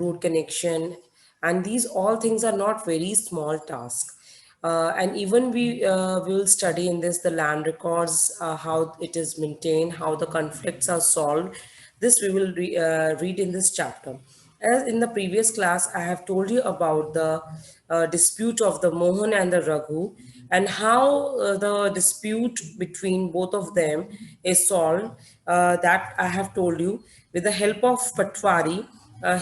road connection, and these all things are not very small tasks. And even we will study in this the land records, how it is maintained, how the conflicts are solved. This we will read in this chapter. As in the previous class, I have told you about the dispute of the Mohan and the Raghu, and how the dispute between both of them is solved. That I have told you with the help of Patwari.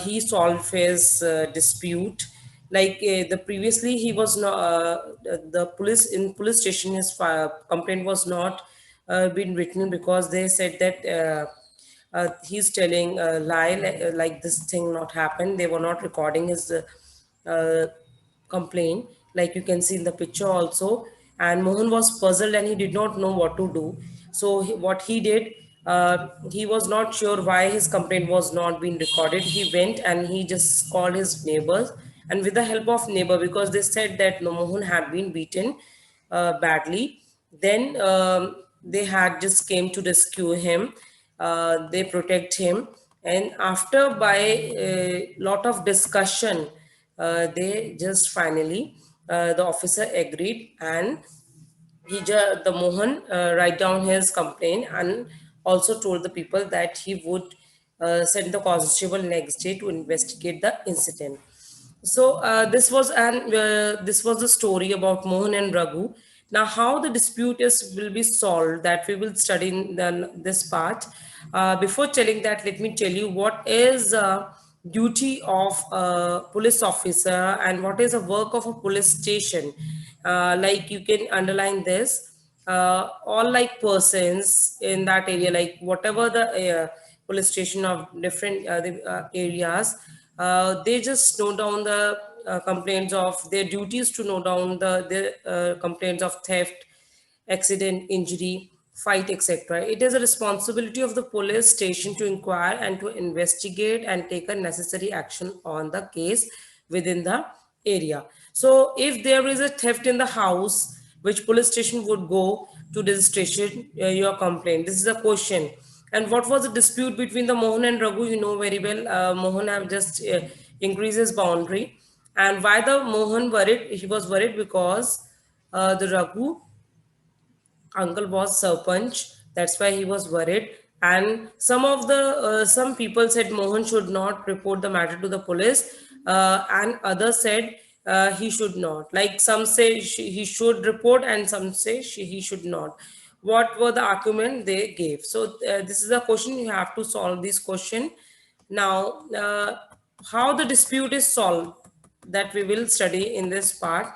He solved his dispute. Like the previously, he was not the police in police station. His complaint was not been written because they said that. He's telling a lie, like this thing not happened. They were not recording his complaint, like you can see in the picture also. And Mohan was puzzled and he did not know what to do. So what he did, he was not sure why his complaint was not being recorded. He went and he just called his neighbors, and with the help of neighbor, because they said that no, Mohan had been beaten badly. Then they had just came to rescue him. They protect him, and after by a lot of discussion, they just finally the officer agreed, and the Mohan write down his complaint and also told the people that he would send the constable next day to investigate the incident. So this was the story about Mohan and Raghu. Now, how the dispute is will be solved, that we will study in this part. Before telling that, let me tell you what is duty of a police officer and what is the work of a police station. Like you can underline this. All like persons in that area, like whatever the police station of different areas, they just note down the complaints of their duties to note down the complaints of theft, accident, injury, fight, etc. It is a responsibility of the police station to inquire and to investigate and take a necessary action on the case within the area. So if there is a theft in the house, which police station would go to registration your complaint? This is a question. And what was the dispute between the Mohan and Raghu? You know very well. Mohan have just increased his boundary. And why the Mohan worried? He was worried because the Raghu uncle was Sarpanch. That's why he was worried. And some people said Mohan should not report the matter to the police, and others said he should not. Like some say he should report, and some say he should not. What were the argument they gave? So this is a question you have to solve this question. Now, how the dispute is solved, that we will study in this part.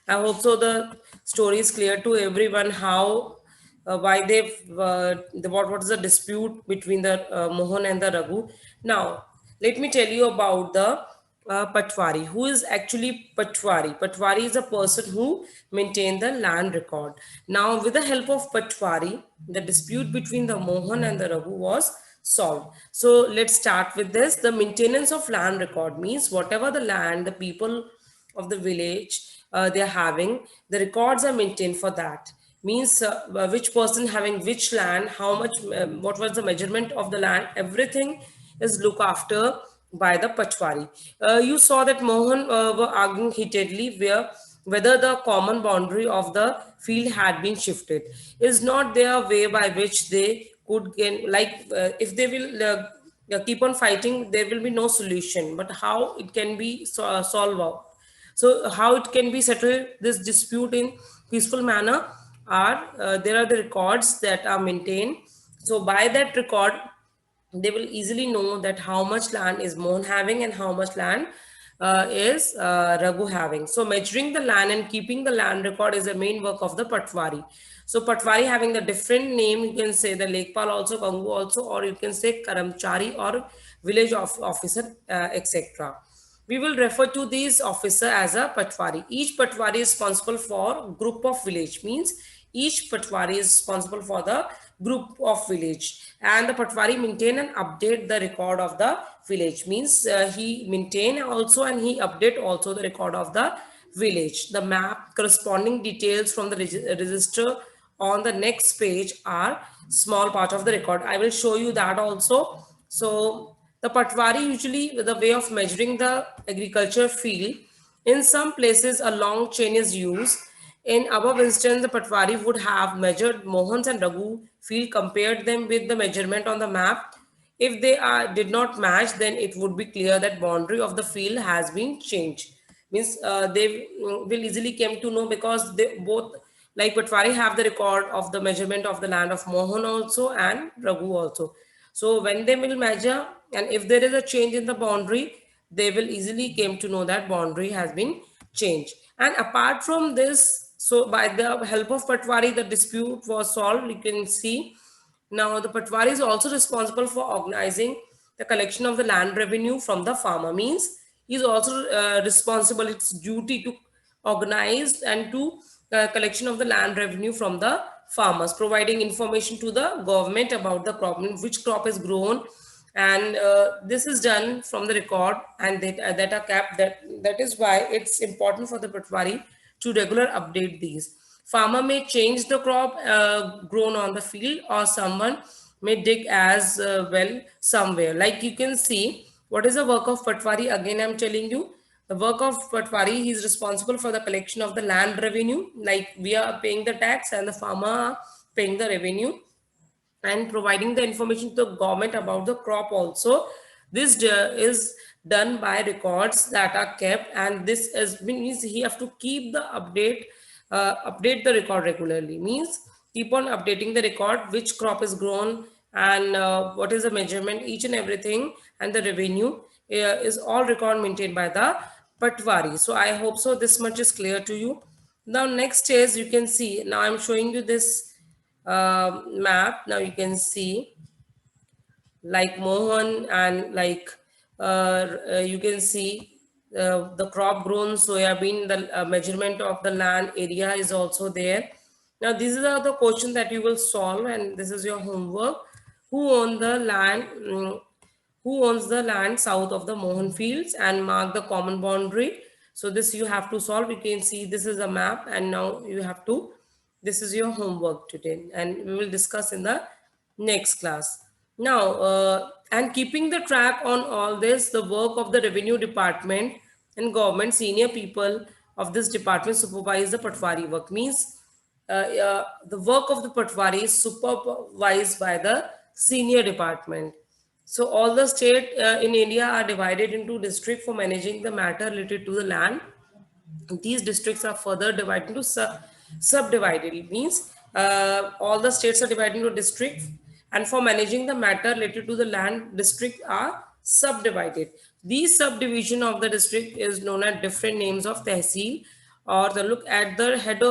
I hope so the story is clear to everyone, how why they've what is the dispute between the Mohan and the Raghu. Now let me tell you about the Patwari. Who is actually Patwari? Patwari is a person who maintained the land record. Now with the help of Patwari, the dispute between the Mohan and the Raghu was solved. So let's start with this. The maintenance of land record means whatever the land the people of the village they are having, the records are maintained for that. Means which person having which land, how much, what was the measurement of the land, everything is looked after by the Patwari. You saw that Mohan were arguing heatedly whether the common boundary of the field had been shifted. Is not there a way by which they could gain, like if they will keep on fighting, there will be no solution. But how it can be solved out? So how it can be settled, this dispute in peaceful manner, are there are the records that are maintained. So by that record, they will easily know that how much land is Mohan having and how much land is Raghu having. So measuring the land and keeping the land record is the main work of the Patwari. So Patwari having the different name, you can say the Lekpal also, Kangu also, or you can say Karamchari or village officer, etc. We will refer to these officer as a Patwari. Each Patwari is responsible for group of village, means each Patwari is responsible for the group of village, and the Patwari maintain and update the record of the village, means he maintain also and he update also the record of the village. The map corresponding details from the register on the next page are small part of the record. I will show you that also. So The patwari usually the way of measuring the agriculture field. In some places, a long chain is used. In above instance, the patwari would have measured Mohan's and Raghu field, compared them with the measurement on the map. If they did not match, then it would be clear that boundary of the field has been changed. Means they will easily come to know, because they both, like Patwari, have the record of the measurement of the land of Mohan also and Raghu also. So when they will measure, and if there is a change in the boundary, they will easily came to know that boundary has been changed. And apart from this, so by the help of Patwari, the dispute was solved. You can see now the Patwari is also responsible for organizing the collection of the land revenue from the farmer. Means he is also responsible. It's duty to organize and to collection of the land revenue from the farmers, providing information to the government about the crop, which crop is grown, and this is done from the record, and that are kept. That is why it's important for the Patwari to regular update these. Farmer may change the crop grown on the field, or someone may dig as well somewhere. Like you can see, what is the work of Patwari? Again, I'm telling you, the work of Patwari, he is responsible for the collection of the land revenue. Like we are paying the tax and the farmer are paying the revenue, and providing the information to the government about the crop also. This is done by records that are kept, and this is means he have to keep the update the record regularly. Means keep on updating the record, which crop is grown, and what is the measurement, each and everything, and the revenue is all record maintained by the Patwari. So I hope so this much is clear to you. Now next is, you can see, now I'm showing you this map. Now you can see, like Mohan, and like you can see the crop grown soybean, the measurement of the land area is also there. Now these are the questions that you will solve, and this is your homework. Who own the land? Who owns the land south of the Mohan fields, and mark the common boundary. So this you have to solve. You can see this is a map, and now you have to, this is your homework today, and we will discuss in the next class. Now, and keeping the track on all this, the work of the revenue department and government senior people of this department supervise the Patwari work. Means the work of the Patwari is supervised by the senior department. So all the state in India are divided into district for managing the matter related to the land. These districts are further divided into subdivided. It means all the states are divided into districts, and for managing the matter related to the land, districts are subdivided. These subdivision of the district is known as different names of tehsil, or the look at the head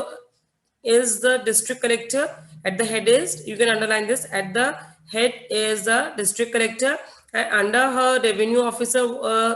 is the district collector. At the head is, you can underline this, at the head is the district collector, and under her revenue officer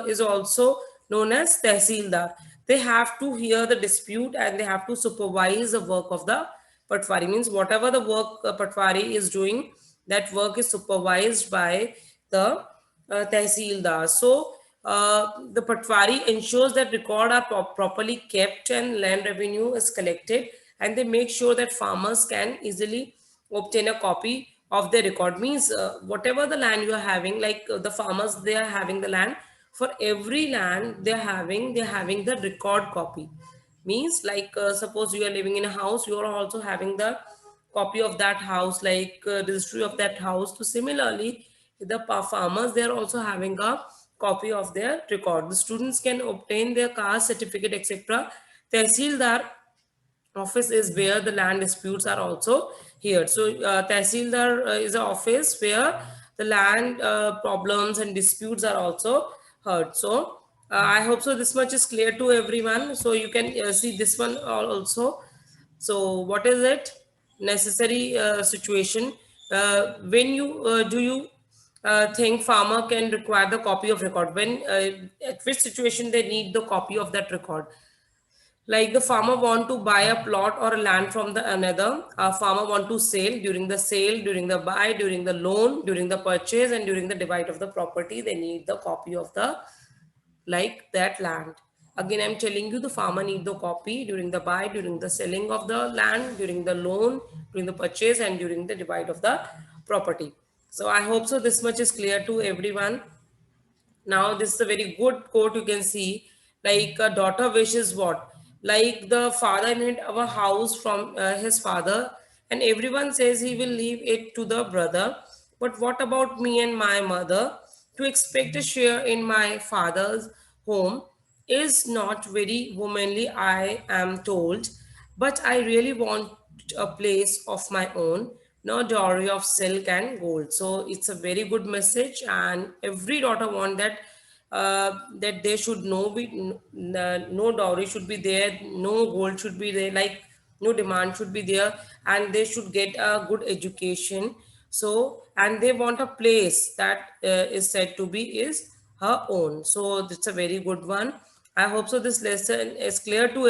is also known as tehsildar. They have to hear the dispute, and they have to supervise the work of the Patwari. Means whatever the work Patwari is doing, that work is supervised by the tehsildar. So the Patwari ensures that record are properly kept and land revenue is collected, and they make sure that farmers can easily obtain a copy of the record. Means whatever the land you are having, like the farmers, they are having the land, for every land they're having the record copy. Means like suppose you are living in a house, you are also having the copy of that house, like registry of that house. So similarly, the farmers, they are also having a copy of their record. The students can obtain their caste certificate, etc. Tehsildar office is where the land disputes are also here. So Tehsildar is an office where the land problems and disputes are also heard. So I hope so this much is clear to everyone. So you can see this one also. So what is it? Necessary situation. When you do you think farmer can require the copy of record? When at which situation they need the copy of that record? Like the farmer want to buy a plot or a land from the another. A farmer want to sell. During the sale, during the buy, during the loan, during the purchase, and during the divide of the property, they need the copy of the, like, that land. Again, I'm telling you, the farmer need the copy during the buy, during the selling of the land, during the loan, during the purchase, and during the divide of the property. So I hope so this much is clear to everyone. Now, this is a very good quote you can see. Like a daughter wishes what? Like the father inherit our house from his father, and everyone says he will leave it to the brother. But what about me and my mother? To expect a share in my father's home is not very womanly, I am told. But I really want a place of my own, no dowry of silk and gold. So it's a very good message, and every daughter want that, that they should know be no dowry should be there, no gold should be there, like no demand should be there, and they should get a good education. So, and they want a place that is said to be is her own. So it's a very good one. I hope so this lesson is clear to